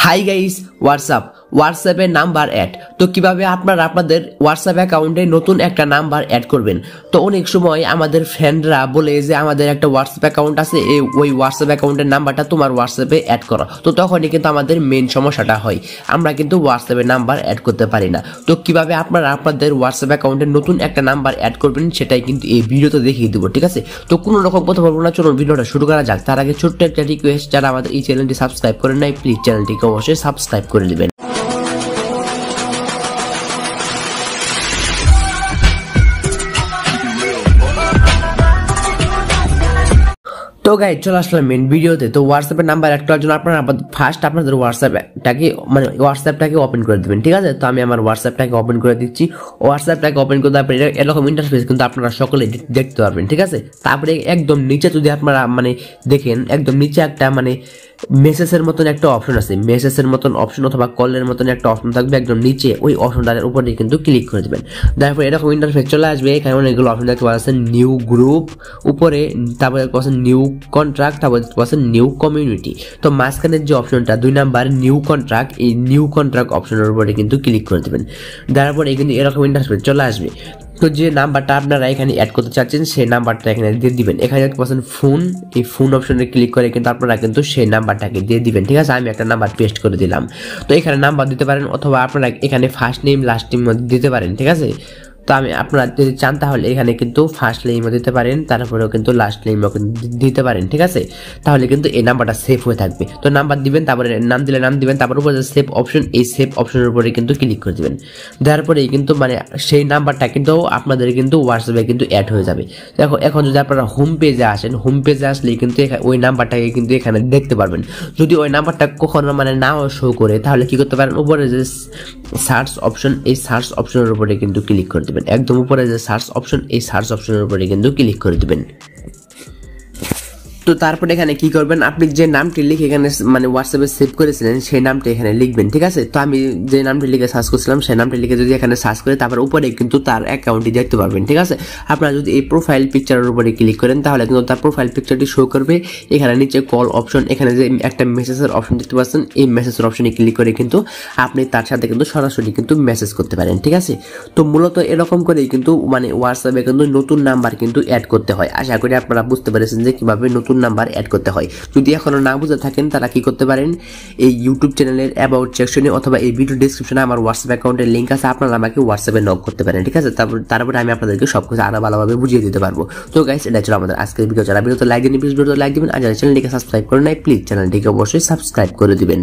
Hi guys, হোয়াটসঅ্যাপে number add. তো কিভাবে আপনারা আপনাদের হোয়াটসঅ্যাপ অ্যাকাউন্টে নতুন একটা নাম্বার অ্যাড করবেন। তো অনেক সময় আমাদের ফ্রেন্ডরা বলে যে আমাদের একটা হোয়াটসঅ্যাপ অ্যাকাউন্ট আছে, ওই হোয়াটসঅ্যাপ অ্যাকাউন্টের নাম্বারটা তোমার হোয়াটসঅ্যাপে অ্যাড করো। তো তখনই কিন্তু আমাদের মেন সমস্যাটা হয়, আমরা কিন্তু হোয়াটসঅ্যাপে নাম্বার অ্যাড করতে পারি না। তো কিভাবে আপনারা আপনাদের হোয়াটসঅ্যাপ অ্যাকাউন্টে নতুন একটা নাম্বার অ্যাড করবেন সেটাই কিন্তু এই ভিডিওতে দেখিয়ে দেবো, ঠিক আছে। তো কোনো রকম কথা বলবো না, চলুন ভিডিওটা শুরু করা যাক। তার আগে ছোট্ট একটা রিকোয়েস্ট, যারা আমাদের এই চ্যানেলটি সাবস্ক্রাইব করেন নাই প্লিজ চ্যানেলটিকে অবশ্যই সাবস্ক্রাইব করে দিবেন। তো গাইজ চলে আসলাম মেন ভিডিওতে। তো হোয়াটসঅ্যাপের নাম্বার অ্যাড করার জন্য আপনারা ফার্স্ট আপনাদের হোয়াটসঅ্যাপটাকে ওপেন করে দেবেন, ঠিক আছে। তো আমি আমার হোয়াটসঅ্যাপটাকে ওপেন করে দিচ্ছি। হোয়াটসঅ্যাপটাকে ওপেন করে তারপরে এরকম ইন্টারফেস কিন্তু আপনারা সকলে দেখতে পারবেন, ঠিক আছে। তারপরে একদম নিচে যদি আপনারা দেখেন, একদম নিচে একটা মেসেজের মতন একটা অপশন আছে, মেসেজের মতন অপশন অথবা কলের মতন একটা অপশন থাকবে একদম নিচে। ওই অপশনটার উপরে কিন্তু ক্লিক করে দেবেন। তারপর এরকম ইন্টারফেস চলে আসবে। এখানে অনেকগুলো অপশন দেখতে পাচ্ছেন, নিউ গ্রুপ উপরে, তারপরে দেখতে পাচ্ছেন নিউ কন্ট্রাক্ট, তারপর দেখতে পাচ্ছেন নিউ কমিউনিটি। তো মাঝখানের যে অপশনটা 2 নাম্বার নিউ কন্ট্রাক্ট, এই নিউ কন্ট্রাক্ট অপশনের উপরে কিন্তু ক্লিক করে দেবেন। তারপরে কিন্তু এরকম ইন্টারফেস চলে আসবে। তো যে নাম্বারটা আপনারা এখানে অ্যাড করতে চাচ্ছেন সেই নাম্বারটা এখানে দিয়ে দিবেন। এখানে দেখতে পাচ্ছেন ফোন, এই ফোন অপশনে ক্লিক করে কিন্তু আপনারা কিন্তু সেই নাম্বারটাকে দিয়ে দিবেন, ঠিক আছে। আমি একটা নাম্বার পেস্ট করে দিলাম। তো এখানে নাম্বার দিতে পারেন অথবা আপনারা এখানে ফার্স্ট নেম লাস্ট নেম দিতে পারেন, ঠিক আছে। তো আপনারা যদি চান তাহলে এখানে কিন্তু ফার্স্ট নেমও দিতে পারেন, তারপরেও কিন্তু লাস্ট নেমও দিতে পারেন, ঠিক আছে। তাহলে কিন্তু এই নাম্বারটা সেভ হয়ে থাকবে। তো নাম্বার দিবেন, তারপরে নাম দিলে নাম দিবেন, তারপর উপরে সেভ অপশন, এই সেভ অপশনের উপরে কিন্তু ক্লিক করে দিবেন। দেওয়ার পরে কিন্তু সেই নাম্বারটা কিন্তু আপনাদের কিন্তু হোয়াটসঅ্যাপে কিন্তু অ্যাড হয়ে যাবে। দেখো এখন যদি আপনারা হোম পেজে আসেন, হোম পেজে আসলে কিন্তু ওই নাম্বারটাকে কিন্তু এখানে দেখতে পারবেন। যদি ওই নাম্বারটা কখনো নাও শো করে তাহলে কি করতে পারেন, উপরে যে সার্চ অপশন, এই সার্চ অপশনের উপরে কিন্তু ক্লিক করে দিবেন। একদম উপরে যে সার্চ অপশন, এই সার্চ অপশনের উপরে কিন্তু ক্লিক করে দিবেন। তো তারপরে এখানে কি করবেন, আপনি যে নামটি লিখে এখানে হোয়াটসঅ্যাপে সেভ করেছিলেন সেই নামটা এখানে লিখবেন, ঠিক আছে। তো আমি যে নামটি লিখে সার্চ করছিলাম সেই নামটি লিখে যদি এখানে সার্চ করে তারপর উপরে কিন্তু তার অ্যাকাউন্টটি দেখতে পারবেন, ঠিক আছে। আপনারা যদি এই প্রোফাইল পিকচারের উপরে ক্লিক করেন তাহলে কিন্তু তার প্রোফাইল পিকচারটি শো করবে। এখানে নিচে কল অপশন, এখানে যে একটা মেসেজের অপশন দেখতে পাচ্ছেন, এই মেসেজের অপশনে ক্লিক করে কিন্তু আপনি তার সাথে কিন্তু সরাসরি কিন্তু মেসেজ করতে পারেন, ঠিক আছে। তো মূলত এরকম করেই কিন্তু হোয়াটসঅ্যাপে কিন্তু নতুন নাম্বার কিন্তু অ্যাড করতে হয়। আশা করি আপনারা বুঝতে পেরেছেন যে কিভাবে নতুন নাম্বার অ্যাড করতে হয়। যদি এখনো না বুঝে থাকেন তারা কি করতে পারেন, এই ইউটিউব চ্যানেলের অ্যাবাউট সেকশনে অথবা এই ভিডিও ডেসক্রিপশনে আমার হোয়াটসঅ্যাপ অ্যাকাউন্টের লিঙ্ক আছে, আপনারা আমাকে হোয়াটসঅ্যাপে নক করতে পারেন, ঠিক আছে। তারপরে আমি আপনাদেরকে সবকিছু আরো ভালোভাবে বুঝিয়ে দিতে পারবো। তো গাইস, এটা ছিল আমাদের আজকের ভিডিও। যারা ভিডিওতে লাইক দিন প্লিজ ভিডিওতে লাইক দিবেন, আর যারা চ্যানেলটিকে সাবস্ক্রাইব করেন নাই প্লিজ চ্যানেলটিকে অবশ্যই সাবস্ক্রাইব করে দিবেন।